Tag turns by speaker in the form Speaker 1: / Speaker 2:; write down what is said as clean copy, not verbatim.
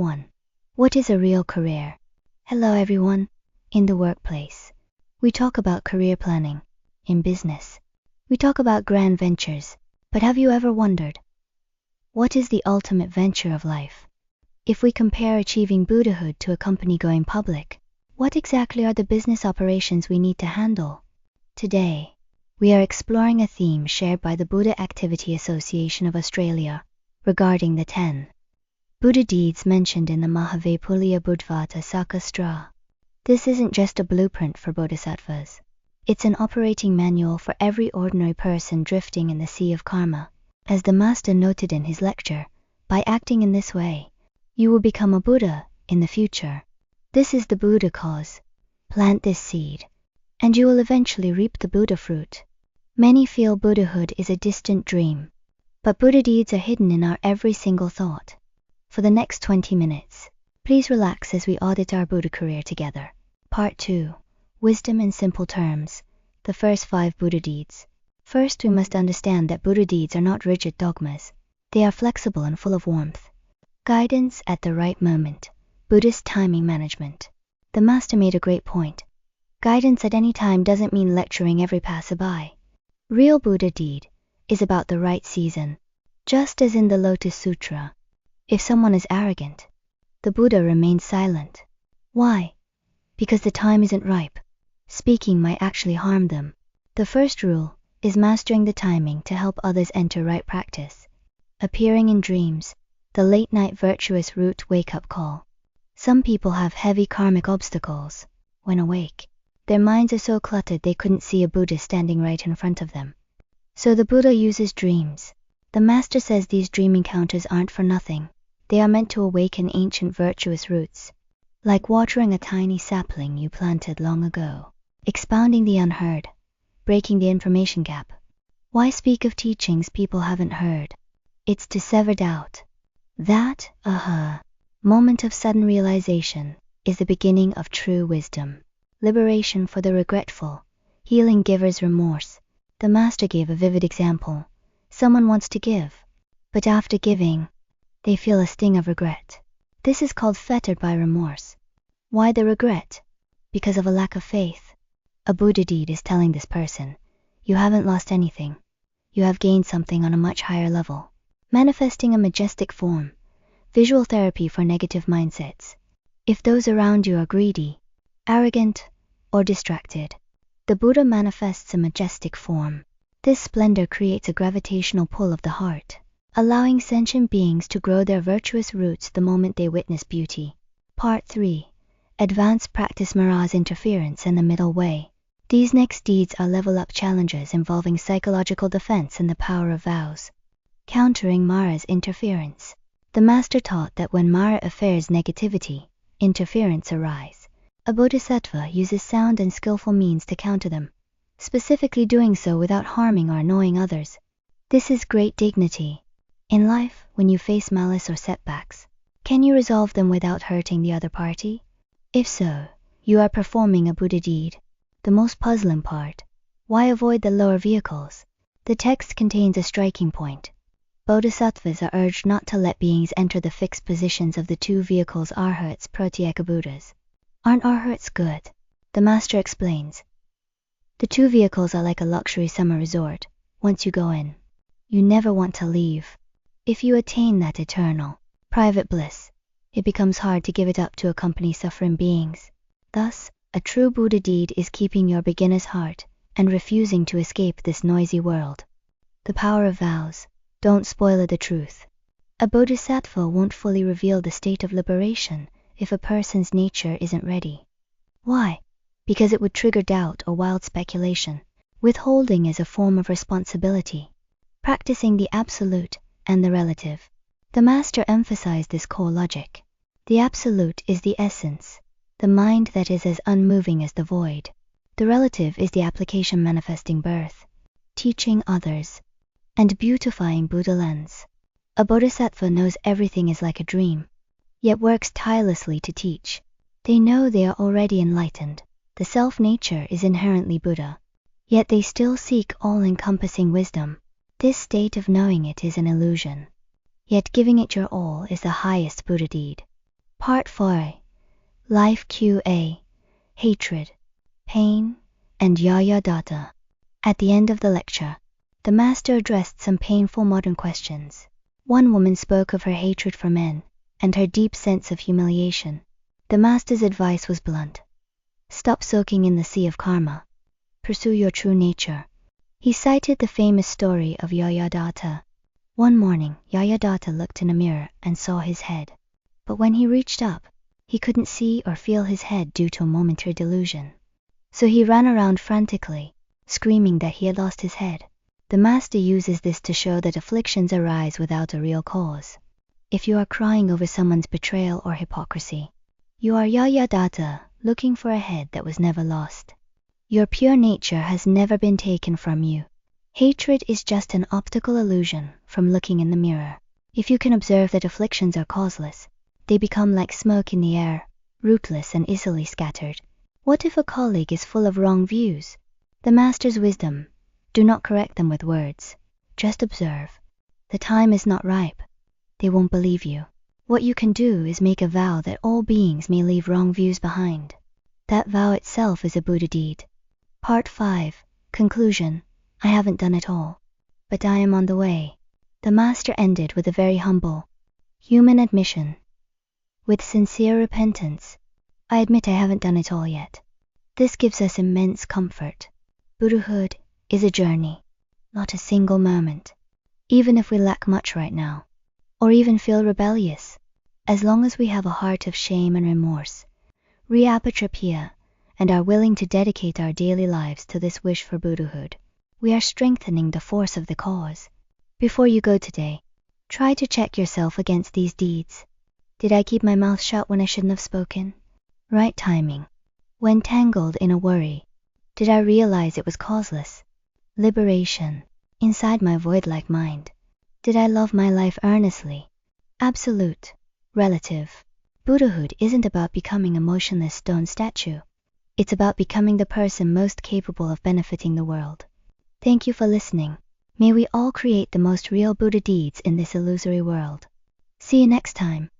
Speaker 1: 1. What is a real career? Hello everyone. In the workplace, we talk about career planning. In business, we talk about grand ventures. But have you ever wondered, what is the ultimate venture of life? If we compare achieving Buddhahood to a company going public, what exactly are the business operations we need to handle? Today, we are exploring a theme shared by the Buddha Activity Association of Australia regarding the 10 Buddha deeds mentioned in the Mahavaipulia Buddhavata Sakastra. This isn't just a blueprint for bodhisattvas. It's an operating manual for every ordinary person drifting in the sea of karma. As the master noted in his lecture, by acting in this way, you will become a Buddha in the future. This is the Buddha cause. Plant this seed, and you will eventually reap the Buddha fruit. Many feel Buddhahood is a distant dream, but Buddha deeds are hidden in our every single thought. For the next 20 minutes, please relax as we audit our Buddha career together. Part 2. Wisdom in simple terms. The first 5 Buddha deeds. First, we must understand that Buddha deeds are not rigid dogmas. They are flexible and full of warmth. Guidance at the right moment. Buddhist timing management. The master made a great point. Guidance at any time doesn't mean lecturing every passerby. Real Buddha deed is about the right season. Just as in the Lotus Sutra, if someone is arrogant, the Buddha remains silent. Why? Because the time isn't ripe. Speaking might actually harm them. The first rule is mastering the timing to help others enter right practice. Appearing in dreams, the late-night virtuous root wake-up call. Some people have heavy karmic obstacles. When awake, their minds are so cluttered they couldn't see a Buddha standing right in front of them. So the Buddha uses dreams. The master says these dream encounters aren't for nothing. They are meant to awaken ancient virtuous roots, like watering a tiny sapling you planted long ago, expounding the unheard, breaking the information gap. Why speak of teachings people haven't heard? It's to sever doubt. That, moment of sudden realization is the beginning of true wisdom. Liberation for the regretful, healing giver's remorse. The master gave a vivid example. Someone wants to give, but after giving, they feel a sting of regret. This is called fettered by remorse. Why the regret? Because of a lack of faith. A Buddha deed is telling this person, you haven't lost anything. You have gained something on a much higher level. Manifesting a majestic form. Visual therapy for negative mindsets. If those around you are greedy, arrogant, or distracted, the Buddha manifests a majestic form. This splendor creates a gravitational pull of the heart, allowing sentient beings to grow their virtuous roots the moment they witness beauty. Part 3. Advanced practice Mara's interference and the middle way. These next deeds are level-up challenges involving psychological defense and the power of vows. Countering Mara's interference. The master taught that when Mara affairs negativity, interference arise. A bodhisattva uses sound and skillful means to counter them, specifically doing so without harming or annoying others. This is great dignity. In life, when you face malice or setbacks, can you resolve them without hurting the other party? If so, you are performing a Buddha deed. The most puzzling part. Why avoid the lower vehicles? The text contains a striking point. Bodhisattvas are urged not to let beings enter the fixed positions of the 2 vehicles arhats pratyeka Buddhas. Aren't arhats good? The master explains. The 2 vehicles are like a luxury summer resort. Once you go in, you never want to leave. If you attain that eternal, private bliss, it becomes hard to give it up to accompany suffering beings. Thus, a true Buddha deed is keeping your beginner's heart and refusing to escape this noisy world. The power of vows. Don't spoil the truth. A bodhisattva won't fully reveal the state of liberation if a person's nature isn't ready. Why? Because it would trigger doubt or wild speculation. Withholding is a form of responsibility. Practicing the absolute and the relative. The master emphasized this core logic. The absolute is the essence, the mind that is as unmoving as the void. The relative is the application manifesting birth, teaching others, and beautifying Buddha lens. A bodhisattva knows everything is like a dream, yet works tirelessly to teach. They know they are already enlightened. The self-nature is inherently Buddha, yet they still seek all-encompassing wisdom. This state of knowing it is an illusion, yet giving it your all is the highest Buddha deed. Part 4. Life QA. Hatred, Pain, and Yaya Data. At the end of the lecture, the master addressed some painful modern questions. One woman spoke of her hatred for men and her deep sense of humiliation. The master's advice was blunt. Stop soaking in the sea of karma. Pursue your true nature. He cited the famous story of Yaya Data. One morning, Yaya Data looked in a mirror and saw his head. But when he reached up, he couldn't see or feel his head due to a momentary delusion. So he ran around frantically, screaming that he had lost his head. The master uses this to show that afflictions arise without a real cause. If you are crying over someone's betrayal or hypocrisy, you are Yaya Data, looking for a head that was never lost. Your pure nature has never been taken from you. Hatred is just an optical illusion from looking in the mirror. If you can observe that afflictions are causeless, they become like smoke in the air, rootless and easily scattered. What if a colleague is full of wrong views? The master's wisdom: do not correct them with words. Just observe. The time is not ripe. They won't believe you. What you can do is make a vow that all beings may leave wrong views behind. That vow itself is a Buddha deed. Part 5. Conclusion. I haven't done it all, but I am on the way. The master ended with a very humble, human admission. With sincere repentance, I admit I haven't done it all yet. This gives us immense comfort. Buddhahood is a journey, not a single moment. Even if we lack much right now, or even feel rebellious, as long as we have a heart of shame and remorse, reappatrapya, and are willing to dedicate our daily lives to this wish for Buddhahood, we are strengthening the force of the cause. Before you go today, try to check yourself against these deeds. Did I keep my mouth shut when I shouldn't have spoken? Right timing. When tangled in a worry, did I realize it was causeless? Liberation. Inside my void-like mind, did I love my life earnestly? Absolute. Relative. Buddhahood isn't about becoming a motionless stone statue. It's about becoming the person most capable of benefiting the world. Thank you for listening. May we all create the most real Buddha deeds in this illusory world. See you next time.